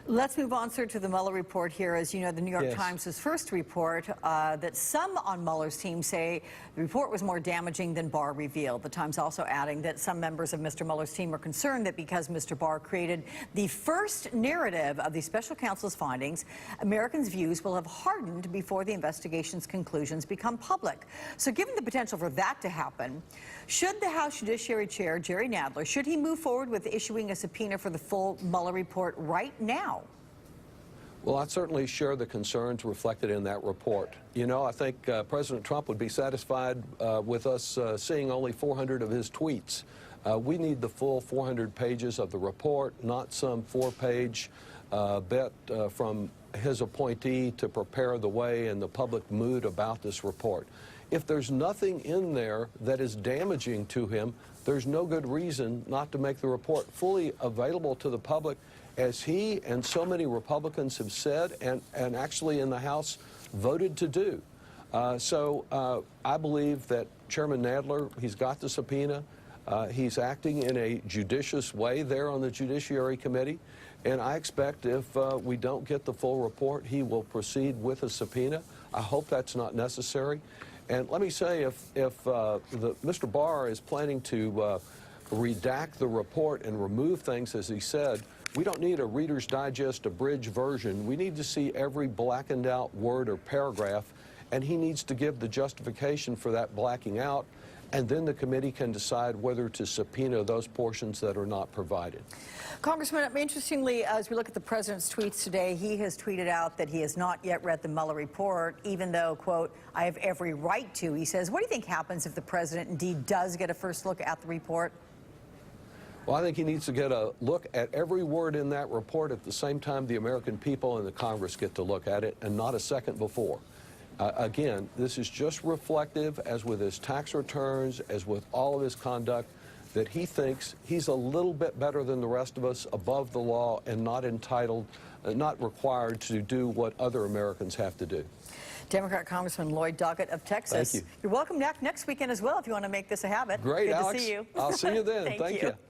Let's move on, sir, to the Mueller report here. As you know, the New York Yes. Times' first report that some on Mueller's team say the report was more damaging than Barr revealed. The Times also adding that some members of Mr. Mueller's team are concerned that because Mr. Barr created the first narrative of the special counsel's findings, Americans' views will have hardened before the investigation's conclusions become public. So given the potential for that to happen, should the House Judiciary Chair, Jerry Nadler, should he move forward with issuing a subpoena for the full Mueller report right now? Well, I certainly share the concerns reflected in that report. You know, I think President Trump would be satisfied with us seeing only 400 of his tweets. We need the full 400 pages of the report, not some 4-page bit from his appointee to prepare the way and the public mood about this report. If there's nothing in there that is damaging to him, there's no good reason not to make the report fully available to the public, as he and so many Republicans have said and actually in the House voted to do. I believe that Chairman Nadler, he's got the subpoena. He's acting in a judicious way there on the Judiciary Committee, and I expect if we don't get the full report, he will proceed with a subpoena. I hope that's not necessary. And let me say, if Mr. Barr is planning to redact the report and remove things, as he said, we don't need a Reader's Digest abridged version. We need to see every blackened out word or paragraph, and he needs to give the justification for that blacking out, and then the committee can decide whether to subpoena those portions that are not provided. Congressman, interestingly, as we look at the president's tweets today, he has tweeted out that he has not yet read the Mueller report, even though, quote, I have every right to. He says, what do you think happens if the president indeed does get a first look at the report? Well, I think he needs to get a look at every word in that report at the same time the American people and the Congress get to look at it, and not a second before. Again, this is just reflective, as with his tax returns, as with all of his conduct, that he thinks he's a little bit better than the rest of us, above the law, and not entitled, not required to do what other Americans have to do. Democrat Congressman Lloyd Doggett of Texas. Thank you. You're welcome back next weekend as well if you want to make this a habit. Great, Good Alex. to see you. I'll see you then. Thank you.